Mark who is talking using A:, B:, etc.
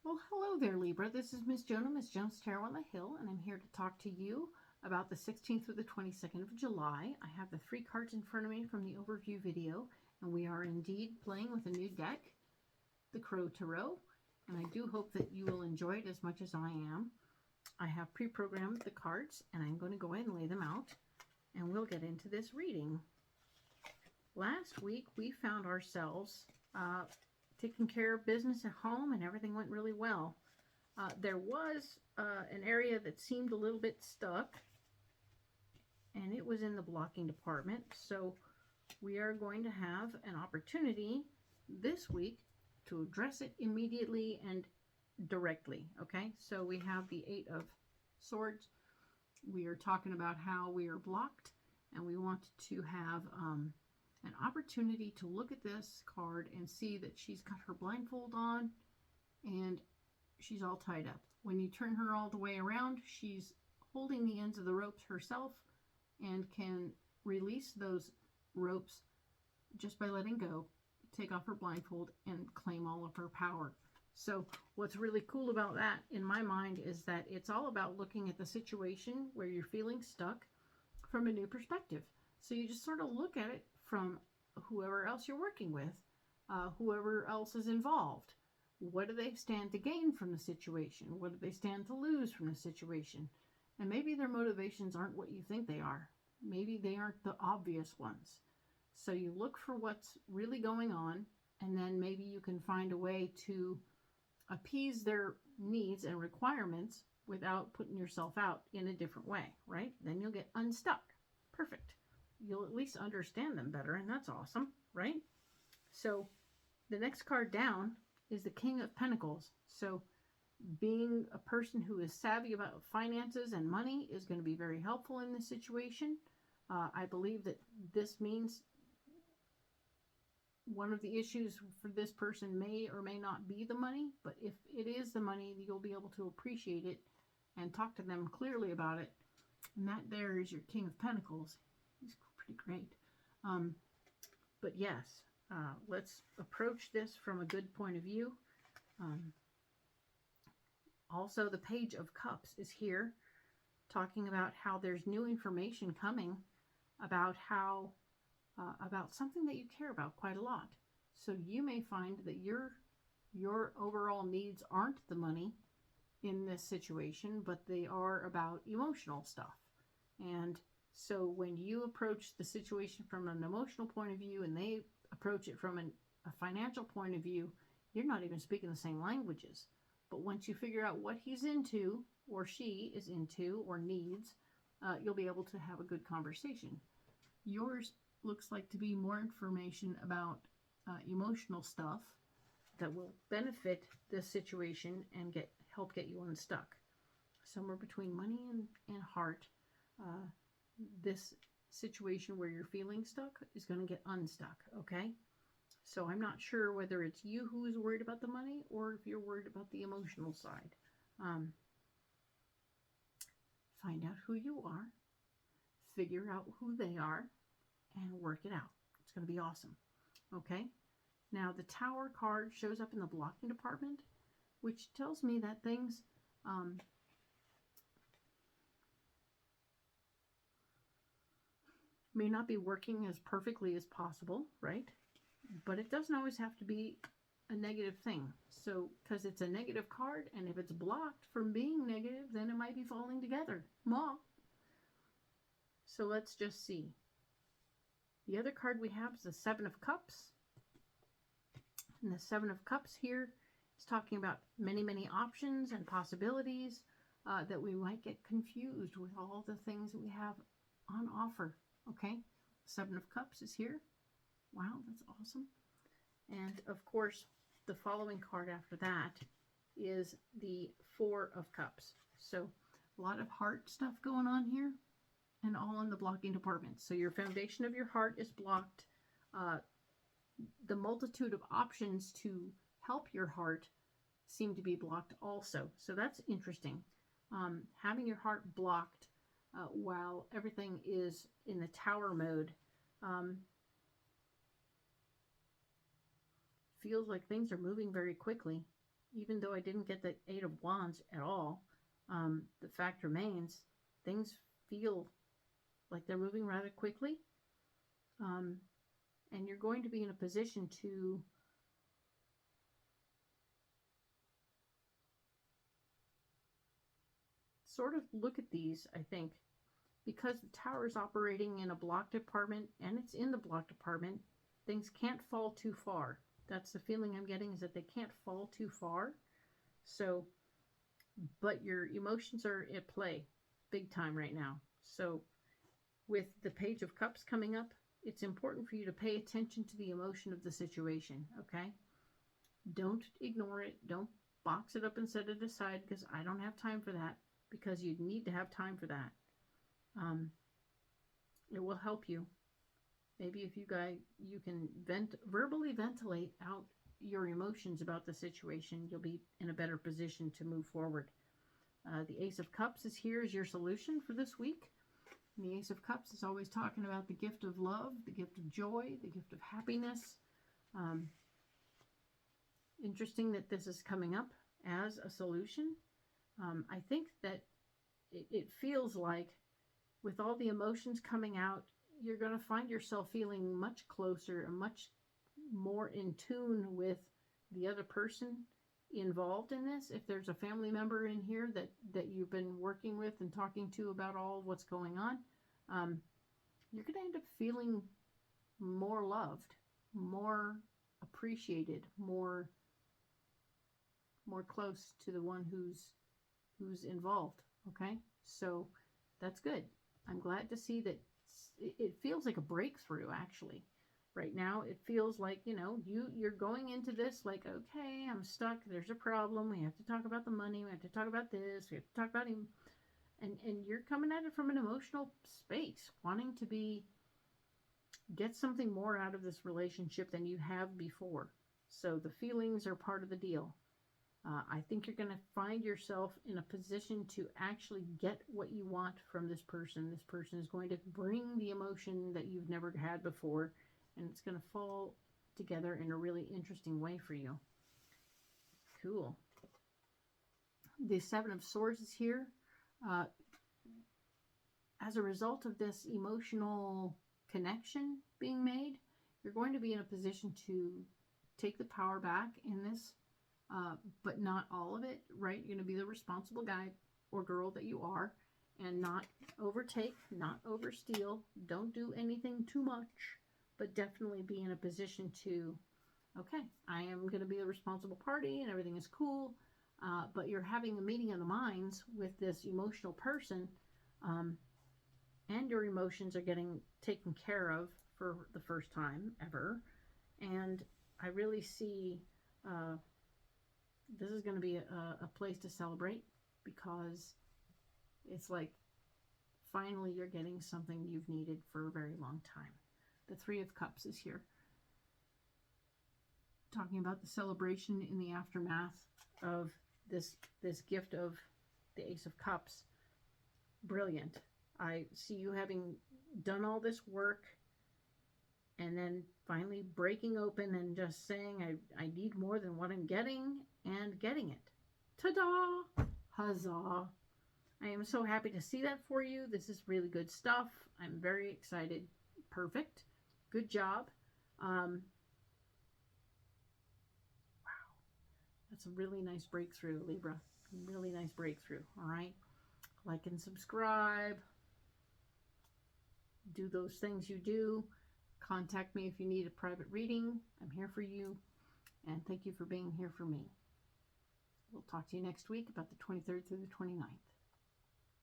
A: Well, hello there, Libra. This is Miss Joan, Miss Joan's Tarot on the Hill, and I'm here to talk to you about the 16th through the 22nd of July. I have the 3 cards in front of me from the overview video, and we are indeed playing with a new deck, the Crow Tarot, and I do hope that you will enjoy it as much as I am. I have pre-programmed the cards, and I'm going to go ahead and lay them out, and we'll get into this reading. Last week, we found ourselves taking care of business at home, and everything went really well. There was an area that seemed a little bit stuck, and it was in the blocking department. So we are going to have an opportunity this week to address it immediately and directly. Okay, so we have the 8 of Swords. We are talking about how we are blocked, and we want to have an opportunity to look at this card and see that she's got her blindfold on and she's all tied up. When you turn her all the way around, she's holding the ends of the ropes herself and can release those ropes just by letting go, take off her blindfold, and claim all of her power. So what's really cool about that in my mind is that it's all about looking at the situation where you're feeling stuck from a new perspective. So you just sort of look at it from whoever else you're working with, whoever else is involved. What do they stand to gain from the situation? What do they stand to lose from the situation? And maybe their motivations aren't what you think they are. Maybe they aren't the obvious ones. So you look for what's really going on, and then maybe you can find a way to appease their needs and requirements without putting yourself out in a different way, right? Then you'll get unstuck. Perfect. You'll at least understand them better, and that's awesome, right? So the next card down is the King of Pentacles. So being a person who is savvy about finances and money is going to be very helpful in this situation. I believe that this means one of the issues for this person may or may not be the money, but if it is the money, you'll be able to appreciate it and talk to them clearly about it. And that there is your King of Pentacles. He's pretty great. But yes, let's approach this from a good point of view. Also, the Page of Cups is here, talking about how there's new information coming about how about something that you care about quite a lot. So you may find that your overall needs aren't the money in this situation, but they are about emotional stuff. And so when you approach the situation from an emotional point of view and they approach it from a financial point of view, you're not even speaking the same languages. But once you figure out what he's into, or she is into, or needs, you'll be able to have a good conversation. Yours looks like to be more information about emotional stuff that will benefit this situation and help get you unstuck. Somewhere between money and heart, this situation where you're feeling stuck is going to get unstuck, okay? So I'm not sure whether it's you who is worried about the money or if you're worried about the emotional side. Find out who you are, figure out who they are, and work it out. It's going to be awesome, okay? Now, the Tower card shows up in the blocking department, which tells me that things may not be working as perfectly as possible, right? But it doesn't always have to be a negative thing. So, because it's a negative card, and if it's blocked from being negative, then it might be falling together. So let's just see. The other card we have is the 7 of Cups. And the 7 of Cups here is talking about many, many options and possibilities that we might get confused with all the things that we have on offer. Okay, 7 of Cups is here. Wow, that's awesome. And of course, the following card after that is the 4 of Cups. So a lot of heart stuff going on here, and all in the blocking department. So your foundation of your heart is blocked. The multitude of options to help your heart seem to be blocked also. So that's interesting. Having your heart blocked while everything is in the Tower mode feels like things are moving very quickly. even though I didn't get the Eight of Wands at all, the fact remains, things feel like they're moving rather quickly. And you're going to be in a position to sort of look at these, I think, because the Tower is operating in a block department and it's in the block department, things can't fall too far. That's the feeling I'm getting, is that they can't fall too far. So, but your emotions are at play big time right now. So with the Page of Cups coming up, it's important for you to pay attention to the emotion of the situation, okay? Don't ignore it. Don't box it up and set it aside, because I don't have time for that, because you need to have time for that. It will help you. Maybe if you can verbally ventilate out your emotions about the situation, you'll be in a better position to move forward. The Ace of Cups is here as your solution for this week. And the Ace of Cups is always talking about the gift of love, the gift of joy, the gift of happiness. Interesting that this is coming up as a solution. I think that it feels like with all the emotions coming out, you're going to find yourself feeling much closer and much more in tune with the other person involved in this. If there's a family member in here that you've been working with and talking to about all what's going on, you're going to end up feeling more loved, more appreciated, more close to the one who's involved. Okay, so that's good. I'm glad to see that it feels like a breakthrough, actually. Right now, it feels like, you're going into this like, okay, I'm stuck. There's a problem. We have to talk about the money. We have to talk about this. We have to talk about him. And you're coming at it from an emotional space, wanting to get something more out of this relationship than you have before. So the feelings are part of the deal. I think you're going to find yourself in a position to actually get what you want from this person. This person is going to bring the emotion that you've never had before, and it's going to fall together in a really interesting way for you. Cool. The Seven of Swords is here. As a result of this emotional connection being made, you're going to be in a position to take the power back in this. But not all of it, right? You're going to be the responsible guy or girl that you are, and not overtake, not oversteal. Don't do anything too much, but definitely be in a position to, okay, I am going to be the responsible party and everything is cool, but you're having a meeting of the minds with this emotional person, and your emotions are getting taken care of for the first time ever. And I really see this is going to be a place to celebrate, because it's like finally you're getting something you've needed for a very long time. The Three of Cups is here, talking about the celebration in the aftermath of this gift of the Ace of Cups. Brilliant. I see you having done all this work and then finally breaking open and just saying, I need more than what I'm getting, and getting it. Ta-da! Huzzah! I am so happy to see that for you. This is really good stuff. I'm very excited. Perfect. Good job. Wow. That's a really nice breakthrough, Libra. Really nice breakthrough. All right. Like and subscribe. Do those things you do. Contact me if you need a private reading. I'm here for you. And thank you for being here for me. We'll talk to you next week about the 23rd through the 29th.